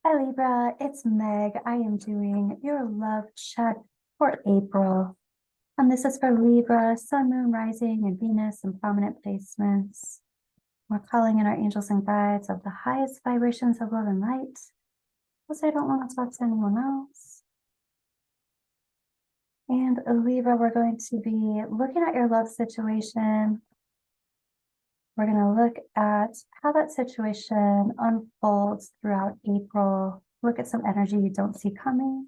Hi Libra, it's Meg. I am doing your love check for April. And this is for Libra, Sun, Moon, Rising, and Venus in prominent placements. We're calling in our angels and guides of the highest vibrations of love and light. Because I don't want to talk to anyone else. And Libra, we're going to be looking at your love situation. We're going to look at how that situation unfolds throughout April. Look at some energy you don't see coming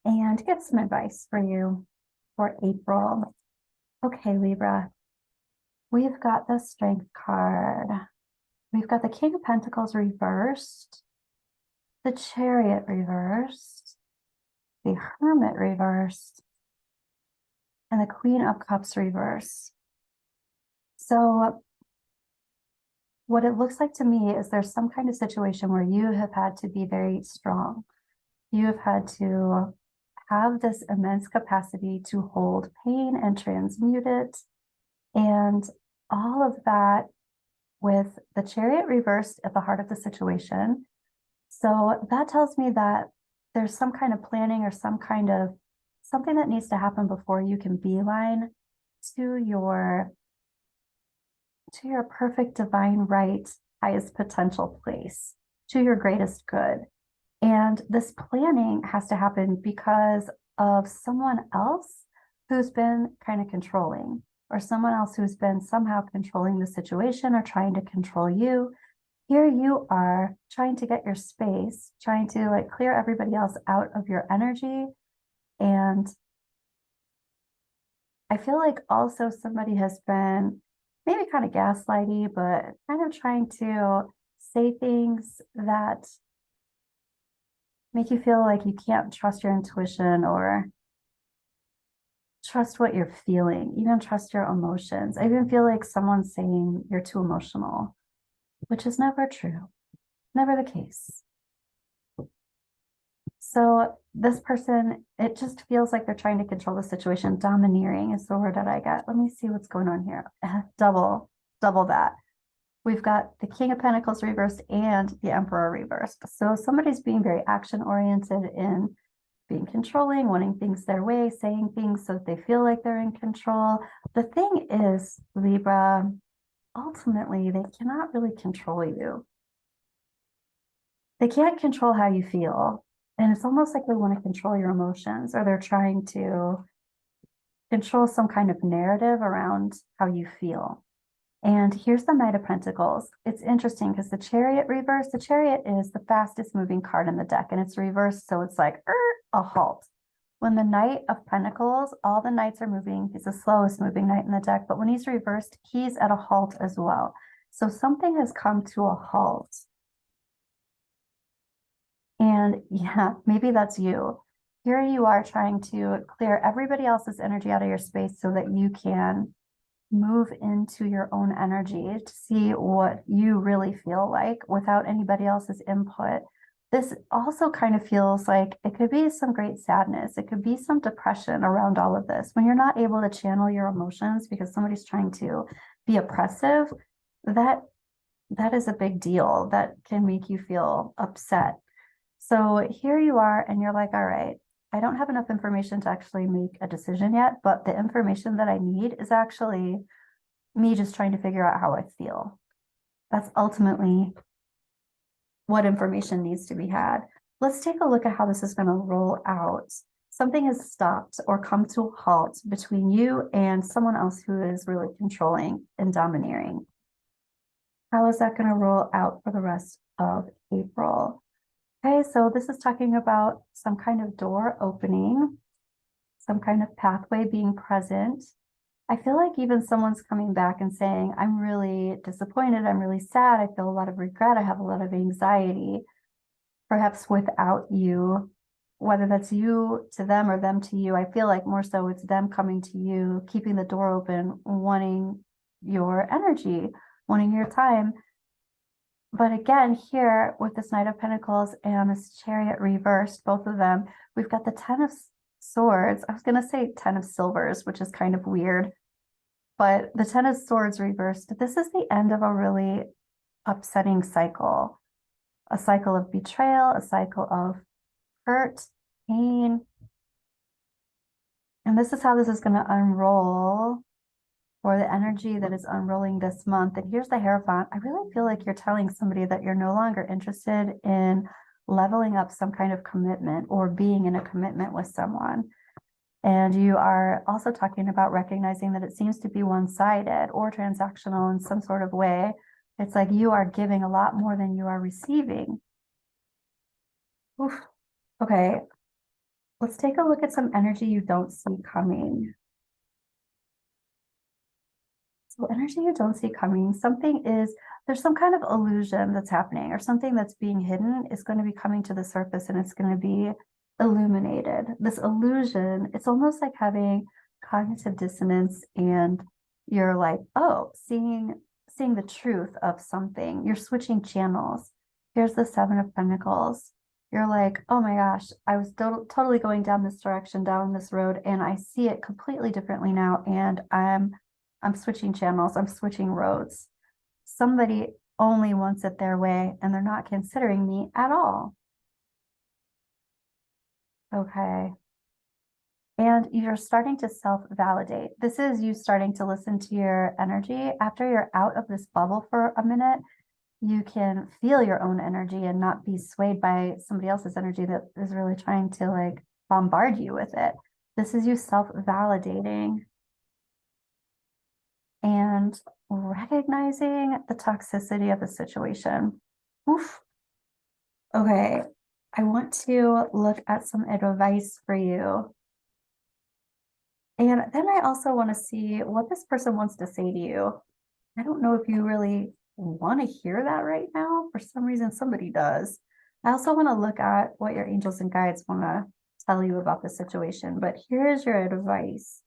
and get some advice for you for April. Okay, Libra, we've got the Strength card. We've got the King of Pentacles reversed, the Chariot reversed, the Hermit reversed, and the Queen of Cups reversed. So what it looks like to me is there's some kind of situation where you have had to be very strong. You have had to have this immense capacity to hold pain and transmute it. And all of that with the Chariot reversed at the heart of the situation. So that tells me that there's some kind of planning or some kind of something that needs to happen before you can beeline to your perfect divine right, highest potential place, to your greatest good. And this planning has to happen because of someone else who's been kind of controlling, or someone else who's been somehow controlling the situation or trying to control you. Here you are trying to get your space, trying to like clear everybody else out of your energy. And I feel like also somebody has been maybe kind of gaslighty, but kind of trying to say things that make you feel like you can't trust your intuition or trust what you're feeling, even trust your emotions. I even feel like someone's saying you're too emotional, which is never true, never the case. So this person, it just feels like they're trying to control the situation. Domineering is the word that I got. Let me see what's going on here. Double that. We've got the King of Pentacles reversed and the Emperor reversed. So somebody's being very action oriented in being controlling, wanting things their way, saying things so that they feel like they're in control. The thing is, Libra, ultimately, they cannot really control you. They can't control how you feel. And it's almost like they want to control your emotions, or they're trying to control some kind of narrative around how you feel. And here's the Knight of Pentacles. It's interesting because the Chariot reverse, the Chariot is the fastest moving card in the deck, and it's reversed, so it's like a halt. When the Knight of Pentacles, all the knights are moving. He's the slowest moving knight in the deck, but when he's reversed, he's at a halt as well. So something has come to a halt. And yeah, maybe that's you. Here you are trying to clear everybody else's energy out of your space so that you can move into your own energy to see what you really feel like without anybody else's input. This also kind of feels like it could be some great sadness. It could be some depression around all of this. When you're not able to channel your emotions because somebody's trying to be oppressive, that is a big deal. That can make you feel upset. So here you are, and you're like, all right, I don't have enough information to actually make a decision yet, but the information that I need is actually me just trying to figure out how I feel. That's ultimately what information needs to be had. Let's take a look at how this is going to roll out. Something has stopped or come to a halt between you and someone else who is really controlling and domineering. How is that going to roll out for the rest of April? Okay, so this is talking about some kind of door opening, some kind of pathway being present. I feel like even someone's coming back and saying, I'm really disappointed, I'm really sad, I feel a lot of regret, I have a lot of anxiety, perhaps without you, whether that's you to them or them to you. I feel like more so it's them coming to you, keeping the door open, wanting your energy, wanting your time. But again, here with this Knight of Pentacles and this Chariot reversed, both of them, we've got the Ten of Swords. I was going to say Ten of Silvers, which is kind of weird, but the Ten of Swords reversed. This is the end of a really upsetting cycle. a cycle of betrayal, a cycle of hurt, pain. And this is how this is going to unroll, or the energy that is unrolling this month. And here's the Hierophant. I really feel like you're telling somebody that you're no longer interested in leveling up some kind of commitment or being in a commitment with someone. And you are also talking about recognizing that it seems to be one-sided or transactional in some sort of way. It's like you are giving a lot more than you are receiving. Oof. Okay, let's take a look at some energy you don't see coming. So energy you don't see coming, there's some kind of illusion that's happening, or something that's being hidden is going to be coming to the surface, and it's going to be illuminated. This illusion, it's almost like having cognitive dissonance, and you're like, oh, seeing the truth of something. You're switching channels. Here's the Seven of Pentacles. You're like, oh my gosh, I was totally going down this direction, down this road, and I see it completely differently now, and I'm switching channels, I'm switching roads. Somebody only wants it their way, and they're not considering me at all. Okay. And you're starting to self-validate. This is you starting to listen to your energy. After you're out of this bubble for a minute, you can feel your own energy and not be swayed by somebody else's energy that is really trying to like bombard you with it. This is you self-validating and recognizing the toxicity of the situation. Oof. Okay, I want to look at some advice for you. And then I also want to see what this person wants to say to you. I don't know if you really want to hear that right now. For some reason, somebody does. I also want to look at what your angels and guides want to tell you about the situation. But here's your advice.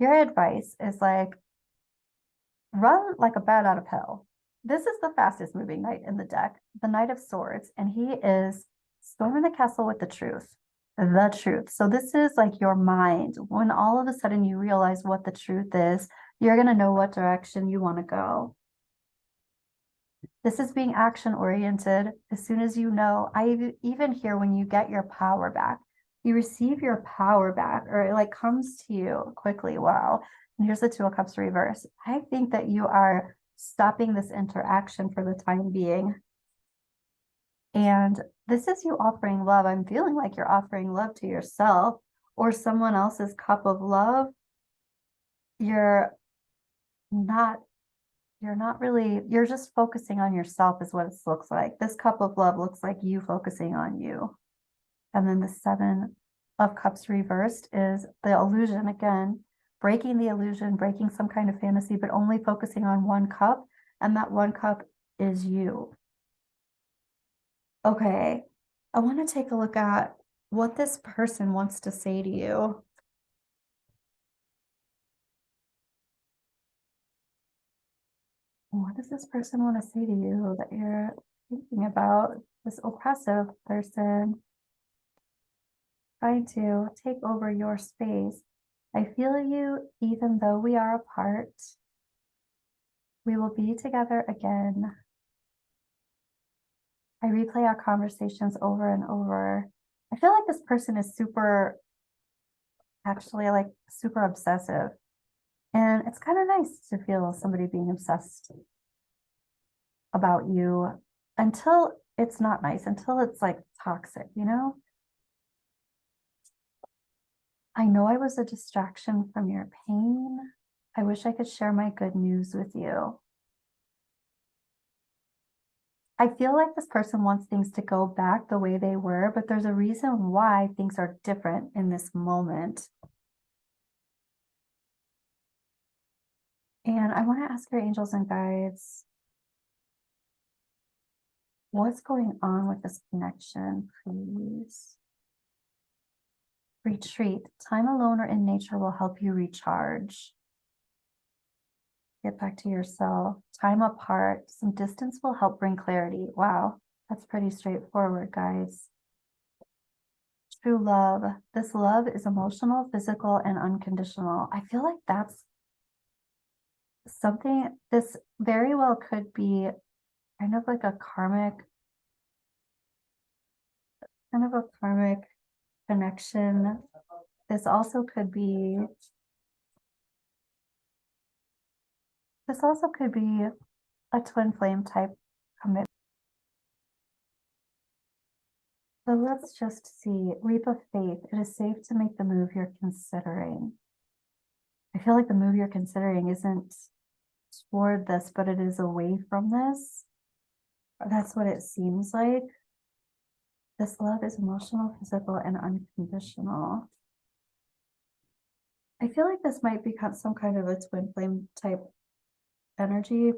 Your advice is like, run like a bat out of hell. This is the fastest moving knight in the deck, the Knight of Swords, and he is storming the castle with the truth. The truth. So this is like your mind. When all of a sudden you realize what the truth is, you're going to know what direction you want to go. This is being action oriented. As soon as you know, I even hear when you get your power back, you receive your power back, or it like comes to you quickly. Wow. And here's the Two of Cups reverse. I think that you are stopping this interaction for the time being. And this is you offering love. I'm feeling like you're offering love to yourself or someone else's cup of love. You're not really, you're just focusing on yourself is what it looks like. This cup of love looks like you focusing on you. And then the Seven of Cups reversed is the illusion again, breaking the illusion, breaking some kind of fantasy, but only focusing on one cup. And that one cup is you. Okay, I want to take a look at what this person wants to say to you. What does this person want to say to you that you're thinking about? This oppressive person trying to take over your space. I feel you, even though we are apart. We will be together again. I replay our conversations over and over. I feel like this person is actually like super obsessive. And it's kind of nice to feel somebody being obsessed about you until it's not nice, until it's like toxic, you know? I know I was a distraction from your pain. I wish I could share my good news with you. I feel like this person wants things to go back the way they were, but there's a reason why things are different in this moment. And I want to ask your angels and guides, what's going on with this connection, please? Retreat. Time alone or in nature will help you recharge. Get back to yourself. Time apart. Some distance will help bring clarity. Wow, that's pretty straightforward, guys. True love. This love is emotional, physical, and unconditional. I feel like that's something, this very well could be kind of like a karmic kind of a karmic connection. This also could be a twin flame type commitment. So let's just see. Leap of faith. It is safe to make the move you're considering. I feel like the move you're considering isn't toward this, but it is away from this. That's what it seems like. This love is emotional, physical, and unconditional. I feel like this might become some kind of a twin flame type energy,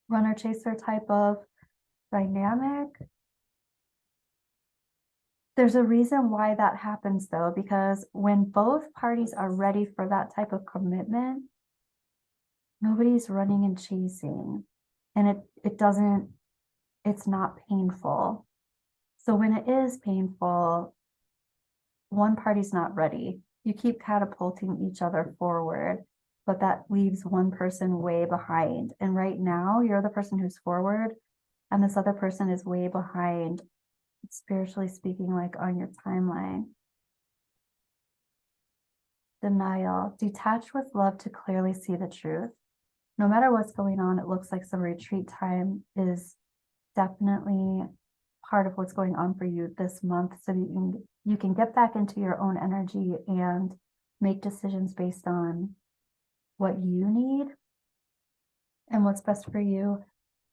runner chaser type of dynamic. There's a reason why that happens though, because when both parties are ready for that type of commitment, nobody's running and chasing, and it's not painful. So when it is painful, one party's not ready. You keep catapulting each other forward, but that leaves one person way behind. And right now, you're the person who's forward, and this other person is way behind, spiritually speaking, like on your timeline. Denial. Detach with love to clearly see the truth. No matter what's going on, it looks like some retreat time is definitely part of what's going on for you this month, so you can get back into your own energy and make decisions based on what you need and what's best for you.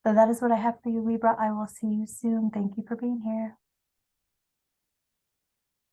So that is what I have for you, Libra. I will see you soon. Thank you for being here.